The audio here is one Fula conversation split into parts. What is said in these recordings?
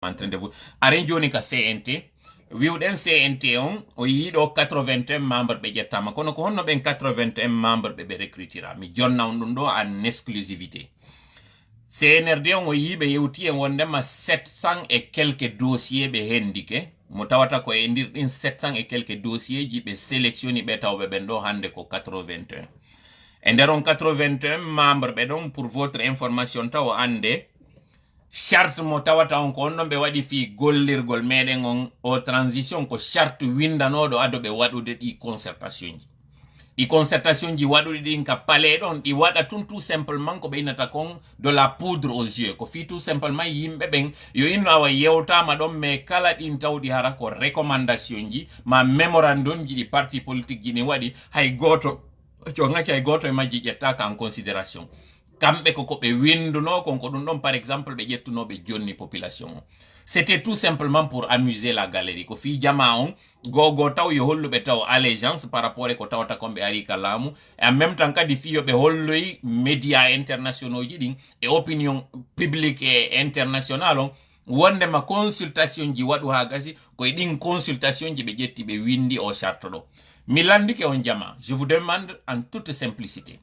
entendez-vous aren joni ka CNT wiwɗen CNT on o yiiɗo 81 membre ɓe ƴettama kono ko honno ɓen 81 membre ɓe recrutira mi jonna on ɗum ɗo en exclusivité CNRD on o yiiɓe yewti en wondema 700 et quelques dossiers ɓe hendike mo tawata ko e ndir ɗin 700 et quelques dossiers ji ɓe sélectionni ɓe tawɓe ɓen ɗo hande ko 81 e nder on 81 membre ɓe ɗon pour votre information taw ande charte mo tawata on ko on ɗon ɓe waɗi fi gollirgol meɗen on o transition ko charte windanoɗo ado ɓe waɗude ɗi concertation ji ɗi concertation ji waɗuɗi ɗin ka palais ɗon ɗi waɗa tun tout simplement ko ɓe innata kon de la poudre aux yeux ko fi tout simplement yimɓe ɓen yo inno awa yewtama ɗon mais kala ɗin tawɗi hara ko recommandation ji ma mémorandum ji ɗi parti politique ji ni waɗi hay goto congaki hay goto e majji ƴettaka en considération kamɓe koko ɓe winduno kon ko ɗum ɗon par exemple ɓe ƴettunoɓe jonni population o c'était tout simplement pour amuser la galerie ko fi jama on gogo taw yo holluɓe taw allégeance par rapport e ko tawata kon ɓe ari ka laamu et en même temps kadi fi yoɓe holloy média internationaux ji ɗin e opinion publique et international on wondema consultation ji waɗu ha gasi koye ɗin consultation ji ɓe ƴetti ɓe windi o charte ɗo mi landike on jama je vous demande en toute simplicité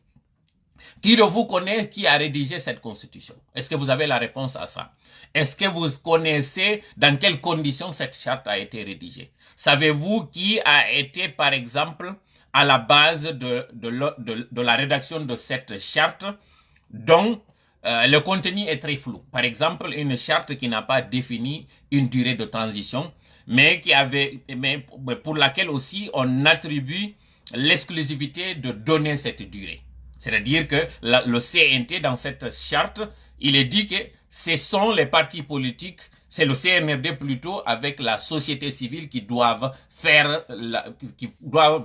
qui de vous connaît qui a rédigé cette constitution? Est-ce que vous avez la réponse à ça? Est-ce que vous connaissez dans quelles conditions cette charte a été rédigée? Savez-vous qui a été, par exemple, à la base de la rédaction de cette charte dont le contenu est très flou? Par exemple, une charte qui n'a pas défini une durée de transition, mais pour laquelle aussi on attribue l'exclusivité de donner cette durée. C'est-à-dire que le CNT, dans cette charte, il est dit que ce sont les partis politiques, c'est le CNRD plutôt, avec la société civile qui doivent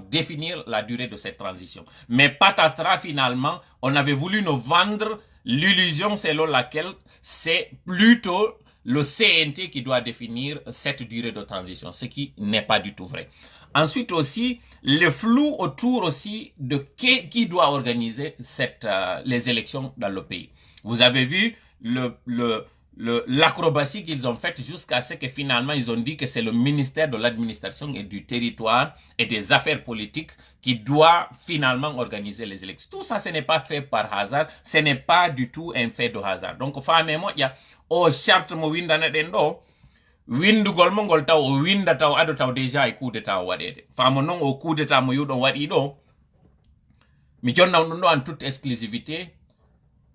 définir la durée de cette transition. Mais patatras, finalement, on avait voulu nous vendre l'illusion selon laquelle c'est plutôt le CNT qui doit définir cette durée de transition, ce qui n'est pas du tout vrai. Ensuite aussi, le flou autour aussi de qui doit organiser les élections dans le pays. Vous avez vu l'acrobatie qu'ils ont faite jusqu'à ce que finalement ils ont dit que c'est le ministère de l'administration et du territoire et des affaires politiques qui doit finalement organiser les élections. Tout ça, ce n'est pas fait par hasard, ce n'est pas du tout un fait de hasard. Donc, il y a au charte mo windana den do windugol mo ngol taw o winda taw ado taw déjà e coup d'état waɗede famo non o coup d'état mo yuɗo waɗi ɗo mi jonna ɗum ɗo en toute exclusivité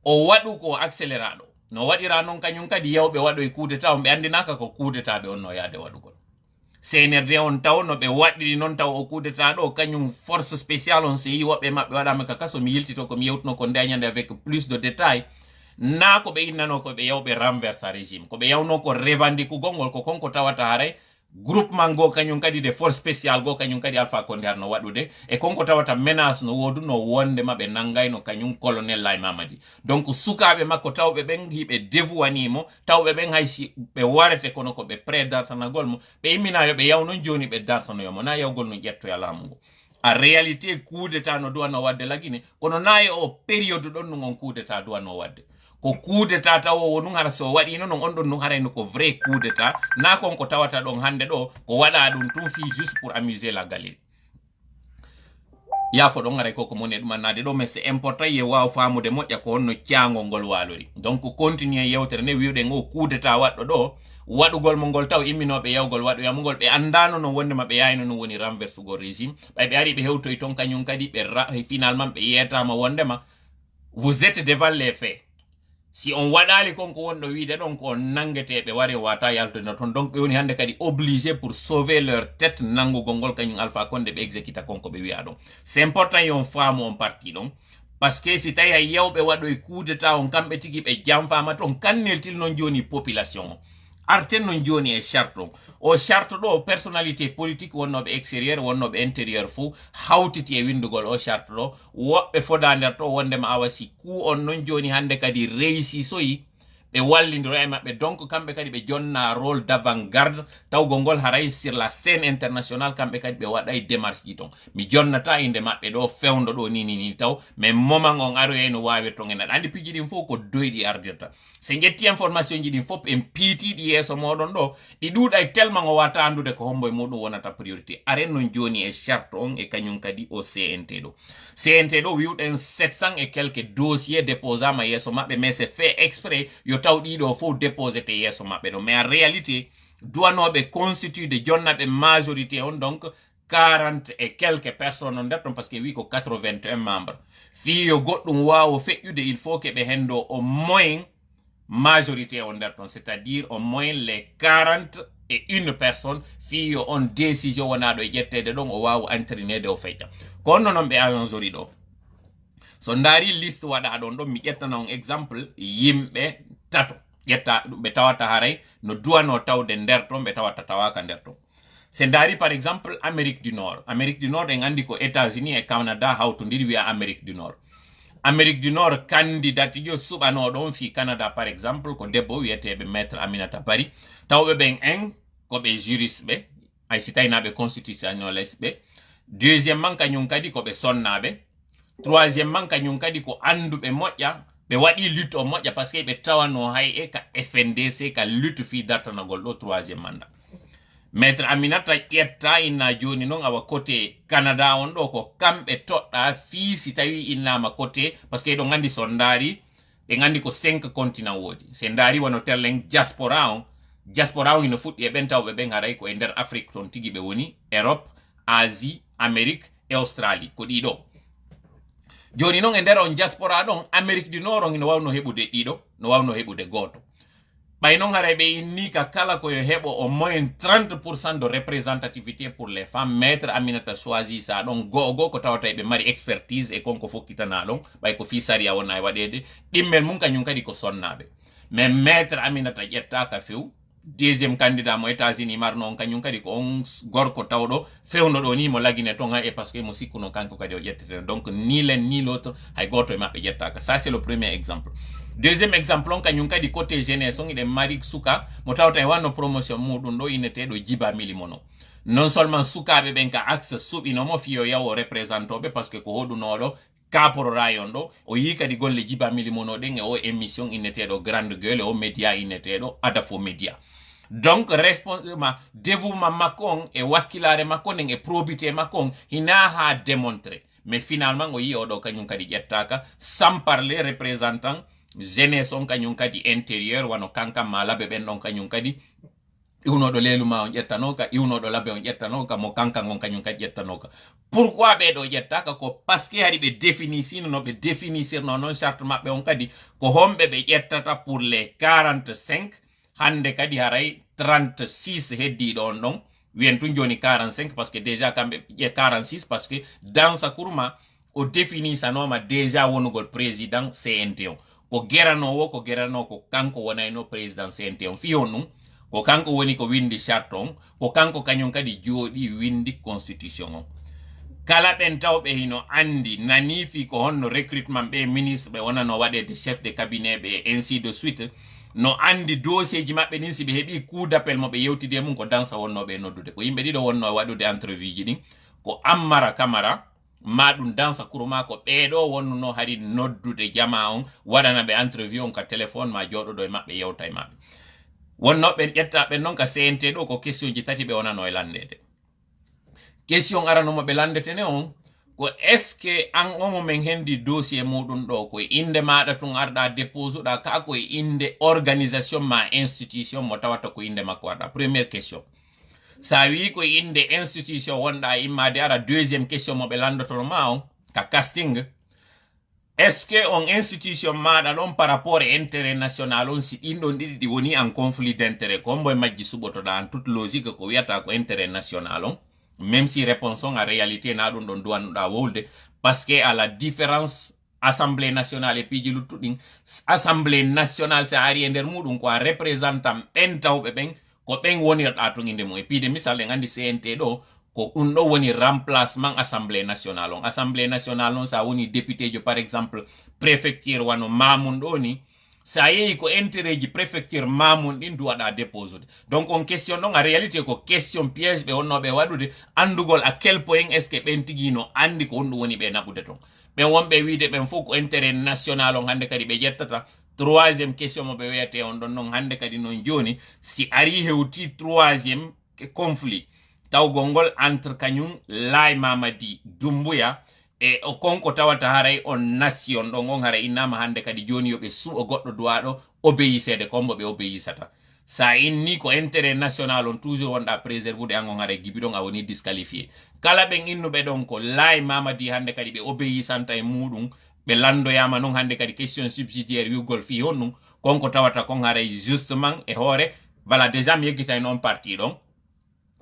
o waɗu ko accéléraɗo no waɗira non kañum kadi yewɓe waɗo e coup d'état on ɓe andinaka ko coup d'état ɓe onno yaade waɗugol CNRD on taw no ɓe waɗiri non taw o coup d'état ɗo kañum force spéciale on se yi woɓɓe maɓɓe waɗama ka kaso mi yiltito komi yewtuno ko ndeñande avec plus de détails na ko ɓe innano ko ɓe yawɓe renversa régime ko ɓe yawno ko revendique gongol ko konko tawata haray groupement go kañum kadi de force spéciale go kañum kadi Alpha Condé arno waɗude e konko tawata menace no wodu no wondema ɓe nangayno kañum colonel Lay Mamadi donc sukaɓe makko tawɓe ɓen hiɓe devuwanimo tawɓe ɓen haysi ɓe warete kono ko ɓe pré dartanagol mo ɓe immina yoɓe yawnon joni ɓe dartanoyomo na yawgol no ƴettoya laamu ngo en réalité coup d'état no duwano wadde lagine kono nayi o période ɗon no gon coup d'état duwano wadde ko coup d'état tawowo ɗum hara so waɗino non on ɗon ɗum harayno ko vrai coup d'état na konko tawata ɗon hande ɗo ko waɗa ɗum tun fi juste pour amuser la galerie yafo ɗon haray koko moni e ɗum annade ɗo mais c'est important ye waw famude moƴƴa ko honno caangol ngol walori donc continue yewtere nde wiwɗen o coup d'état waɗɗo ɗo waɗugol mo ngol taw imminoɓe yawgol waɗoyamo ngol ɓe andano no wondema ɓe yayno no woni renversugol régime ɓay ɓe ari ɓe hewtoy ton kañum kadi ɓe finalement ɓe yetama wondema vous êtes devant les faits. Si on waɗali konko wonɗo wiide ɗon ko nangueteɓe wari wata yaltude ton donc ɓe woni hande kadi obligé pour sauver leur tête nangugol ngol kañum Alpha Condé ɓe exécuta konko ɓe wiya ɗon c'est important yon faamu on parti ɗon par ce que si tawi hay yewɓe waɗoy coup d'état on kamɓe tigi ɓe janfama ton kanneltil noon joni population o arten non joni e charte o charte ɗo personnalité politique wonnoɓe extérieur wonnoɓe intérieur fou hawtiti e windugol o charte ɗo woɓɓe foda nder to wondema awasi ku on non joni hande kadi réussi soyi ɓe wallidiro e maɓɓe. Donc kamɓe kadi ɓe jonna rôle d'avant-garde tawgol ngol haray sur la scène internationale kamɓe kadi ɓe waɗay démarche ji ton. Mi jonnata inde maɓɓe ɗo fewndo ɗo ni taw mais moment on aroye no wawirton en aɗa andi piji ɗin fof ko doyɗi ardirta. Se jetti information ji ɗin fof en piitiɗi yeeso moɗon ɗo ɗi ɗuuɗay tellement o wata andude ko hombo e muɗum wonata priorité. Aren non joni e charte on e kañum kadi o CNT ɗo. CNT ɗo wiwɗen 700 et quelques dossiers déposama yeeso maɓɓe, mais c'est fait exprès yo taw ɗiɗo fof déposé te yeeso maɓɓe ɗo. Mais en réalité duwanoɓe constitue de jonnaɓe majorité on, donc 40 et quelques personnes on nder ton, parce que wi ko 81 membres. Fiyo goɗɗum wawo feƴƴude il faut que ɓe hendo au moins majorité on nder ton, c'est-à-dire au moins les 41 personnes fiyo on décision wonaɗo e ƴettede ɗon o wawa entrinede o feƴƴa. Kono noon ɓe alonsori ɗo so ndaari liste waɗa ɗon ɗon mi ƴettana on exemple yimɓe tato ƴetta ɓe tawata haray no duwano tawde nder ton ɓe tawata tawaka nder ton. Se ndaari par exemple Amérique du Nord en andi ko États-Unis et Canada hawtodiri wiya Amérique du Nord. Amérique du Nord candidate jo suɓanoɗon fi Canada par exemple ko debbo wiyeteɓe maître Aminata Bari, tawɓe ɓen en koɓe juriste ɓe ay si tawinaɓe constitutionnaliste ɓe. Deuxièmement kañum kadi koɓe sonnaɓe. Troisièmement kañum kadi ko anduɓe moƴƴa ɓe waɗi lutte o moƴƴa par ce que ɓe tawano hay e ka FNDC ka lutte fi dartanagol ɗo troisième mandat. Maître Aminata ƴetta inna joni noon awa côté Canada on ɗo ko kamɓe toɗɗa fi si tawi innama côté par ce que ɗo gandi so ndaari ɓe gandi ko 5 continent woodi. Se ndaari wono terlen diaspora on ino fuɗɗi e ɓen tawɓe ɓen haray ko e nder Afrique ton tigi ɓe woni, Europe, Asie, Amérique et Australie ko ɗiɗo. Joni noon e nder on diaspora ɗon Amérique du Nord on ino wawno heɓude ɗiɗo, no wawno heɓude goto. ɓay noon haray ɓe inni ka kala koyo heɓo au moins 30% de représentativité pour les femmes. Maître Aminata choisi sa ɗon go'o ko tawata ɓe mari expertise e konko fokkitana ɗon ɓay ko fi saria wona e waɗede ɗimmel mum kañum kadi ko sonnaɓe. Mais maître Aminata ƴettaka few. Deuxième candidat mo États-Unis marno on kañum kadi ko on gorko tawɗo fewno ɗo ni mo lagine ton ha e parce que mo sikkuno kanko kadi o ƴettete. Donc ni l'un ni l'autre hay goto e maɓɓe ƴettaka. Ça c'est le premier exemple. Deuxième exemple on kañum kadi côté jeunesse on iɗen mari suka mo tawta e wanno promotion muɗum ɗo inneteɗo Djiba Milimono. Non seulement sukaɓe ɓen ka axe suɓinomo fiyo yawo représentoɓe parce que ko hoɗunoɗo kaporo rayon ɗo o yi kadi golle Djiba Milimono ɗen e o émission inneteɗo Grande Gueule o média inneteɗo Adafo Média. Donc dévouement makko on e wakkilare makko nden e probité makko on hina ha démontré, mais finalement o yi oɗo kañum kadi ƴettaka, sans parler représentant jeunesse on kañum kadi intérieur wano kankam ma labe ɓen ɗon kañum kadi iwnoɗo leluma on ƴettanoka, iwnoɗo labe on ƴettanoka, mo kankan on kañum kadi ƴettanoka. Pourquoi ɓeɗo ƴettaka ko parce que haɗi ɓe définissino no ɓe définissirno noon charte maɓɓe on kadi ko homɓe ɓe ƴettata pour les 45, hande kadi haray 36 heddiɗo on ɗon, wiyen tun joni 45 parce que déjà kamɓe ƴe 46 parce que dans sa courma o définissanoma déjà wonugol président CNT on ko geranowo ko kanko wonayno président CNT on fiyon ɗum ko kanko woni ko windi charte on, ko kanko kañum kadi jooɗi windi constitution on. Kala ɓen tawɓe hino andi nani fi ko honno recrutement ɓe ministre ɓe wonano waɗede chef de cabinet ɓe ainsi de suite, no andi dossier ji maɓɓe ɗin si ɓe heɓi coup d'appel mo ɓe yewtide mum ko dansa wonnoɓe noddude, ko yimɓe ɗiɗo wonno waɗude entrevue ji ɗin, ko Ammara Camara ma ɗum dansa kurma ko ɓeɗo wonno hari noddude jama on waɗana ɓe entrevue on ka téléphone ma joɗoɗo e maɓɓe yewta e maɓɓe. Wonnoɓe ƴettaɓe noon ka CNT ɗo ko question ji tati ɓe wonano e landede. Question aranomo ɓe landetene on ko est ce que an omo men hendi dossier muɗum ɗo koye inde maɗa tun arɗa dépose ɗa ka koye inde organisation ma institution mo tawata ko inde makko arɗa. Première question. Sa wi koye inde institution wonɗa immade ara. Deuxième question mo ɓe landotono ma on ka casting, est ce que on institution maɗa ɗon par rapport e intérêt national on si ɗin ɗon ɗiɗi ɗi woni en conflit d' intérêt ko hombo e majji suɓotoɗa en toute logique ko wiyata ko intérêt national on, même si réponse on en réalité na ɗum ɗon duwannoɗa wolde parce que à la différence assemblée nationale e piiji luttuɗin, assemblée nationale sa ari e nder muɗum ko a représentant ɓen tawɓe ɓen ko ɓen wonirɗa to inde mum. E piide misal en andi CNT ɗo ko ɗum ɗo woni remplacement assemblée nationale on. Assemblée nationale on sa woni député jo par exemple préfecture wano Mamoun ɗo ni, sa yehi ko intérêt ji préfecture mamun ɗin du waɗa déposude donc on question ɗon a réalité ko question piège ɓe wonnoɓe waɗude andugol à quel point est ce que ɓen tigui no andi ko honɗum woni ɓe naɓude ton ɓen wonɓe wiide ɓen fof ko intérêt national on hande kadi ɓe ƴettata troisiéme question mo ɓe wiyete on ɗon noon hande kadi noon joni si ari hewti troisiéme conflit tawgol ngol entre kañum Laye Mamadi Doumbouya e o konko tawata haray on nation ɗon on haray innama hande kadi joni yoɓe suɓo goɗɗo duwaɗo obéissede kombo ɓe obéissata sa inni ko intérêt national on toujours wonɗa préservude an on haray gibi ɗon a woni disqualifié kala ɓen innuɓe ɗon ko Laye Mamadi hande kadi ɓe obéissanta e muɗum ɓe landoyama noon hande kadi question subsidiaire wiugol fi honɗum konko tawata kon haray justement e hoore voilà déjà mi yeggitay noon parti ɗon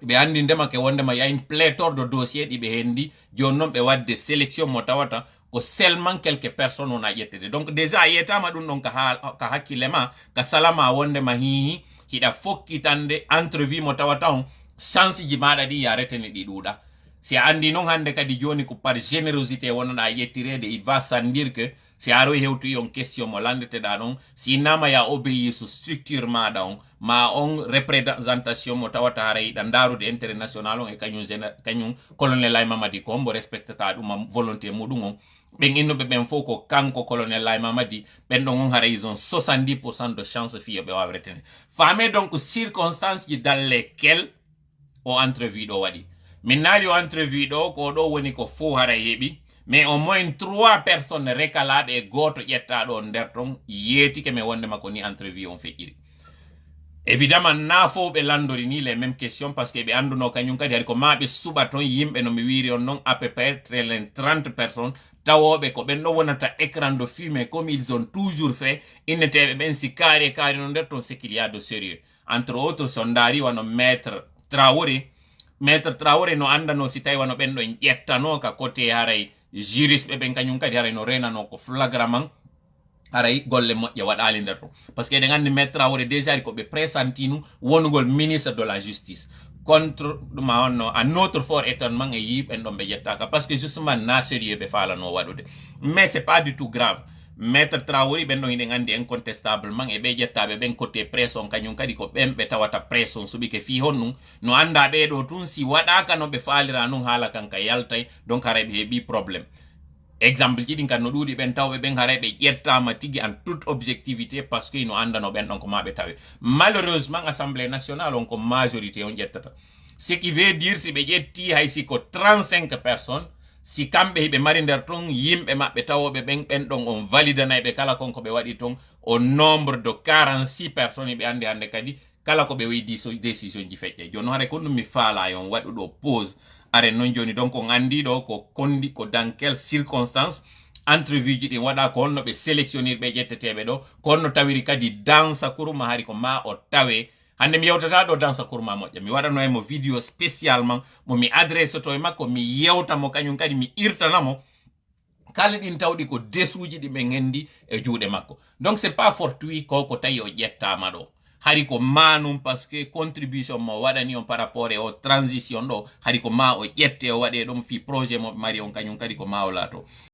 ɓe andi ndemake wondema ya une pléthore de dossier ɗi ɓe hendi joni noon ɓe wadde sélection mo tawata ko seulement quelques personnes on a ƴettede donc déjà a yiyetama ɗum ɗon ka hakkille ma ka salama wondema hihi hiɗa fokkitande entrevue mo tawata on chance ji maɗa ɗi ya retene ɗi ɗuuɗa si a andi noon hande kadi joni ko par générosité wonoɗa yettirede il va sans dire que si a aroy hewtoyi on question mo landeteɗa ɗon si innama ya obéir so structure maɗa on ma on représentation mo tawata hara yiɗa ndarude intérêt national on e kañum colonel Laye Mamadi ko mbo respectata ɗum volonté muɗum on ɓen innuɓe ɓen fof ko kanko colonel Laye Mamadi ɓen ɗon on hara ils ont 70% de chance fi yoɓe wawa retene famé donc circonstance ji dans lesquelles o entrevue ɗo waɗi min naali o entrevue ɗo ko ɗo woni ko fo hara heɓi mais au moins 3 personnes rekalaɓe e goto ƴettaɗo nder ton yeetike mi wondema ko ni entrevue on feƴƴiri évidemment na fof ɓe landori ni les mêmes questions parce que ɓe anduno kañum kadi hari ko ma ɓe suɓa ton yimɓe no mi wiri on noon à peu près 30 personnes tawoɓe ko ɓen ɗo wonata écran de fumée comme ils ont toujours fait inneteɓe ɓen si kaari no nder ton c'est qu'il y a de sérieux entre autres so ndaari wano maître Traoré no andano si tawi wano ɓen ɗo ƴettano ka côté haray juriste ɓen kañum kadi haray no renano ko flagrament haray golle moƴƴe waɗali nder ton par ce que eɗen andi maître Traoré déjà ko ɓe présentinu wonugol ministre de la justice contre ma onno à notre fort étonnement e yi ɓen ɗon ɓe ƴettaka par ce que justement na sérieux ɓe falano waɗude mais c'est pas du tout grave maître Traoré ɓen ɗon hiɗen andi incontestablement e ɓe ƴettaɓe ɓen côté presse on kañum kadi ko ɓen ɓe tawata presse on suɓike fi honɗum no anda ɓeɗo tun si waɗaka no ɓe falira nun haala kanka yaltay donc haray ɓe heeɓi probléme exemple ji ɗin kan no ɗuuɗi ɓen tawɓe ɓen haray ɓe ƴettama tigui en toute objectivité par ce que no andano ɓen ɗon ko ma ɓe tawe malheureusement assemblée nationale on ko majorité on ƴettata ce qui veut dire si ɓe ƴetti hay si ko 35 personnes si kamɓe hiɓe mari nder ton yimɓe maɓɓe tawoɓe ɓen ɗon on validanayɓe kala konko ɓe waɗi ton au nombre de 46 personnes hiɓe andi hande kadi kala ko ɓe wi décision ji feƴƴe joni hare ko ɗum mi faala on waɗuɗo pause are non joni donc on andi ɗo ko kondi ko dans quelle circonstance entrevue ji ɗin waɗa ko honno ɓe sélectionnirɓe ƴetteteɓe ɗo ko honno tawiri kadi dansa kurma hari ko ma o tawe hande mi yewtata ɗo dansa kurma moƴƴa mi waɗano e mo vidéo spécialement mo mi adresse to e makko mi yewtamo kañum kadi mi irtanamo kala ɗin tawɗi ko desuji ɗi ɓe gendi e juuɗe makko donc c'est pas fortuit ko tawi o ƴettama ɗo hari ko manum parce que contribution mo waɗani on par rapport e o transition ɗo hari ko ma o ƴette o waɗe ɗum fi projet mo mari on kañum kadi ko ma o laato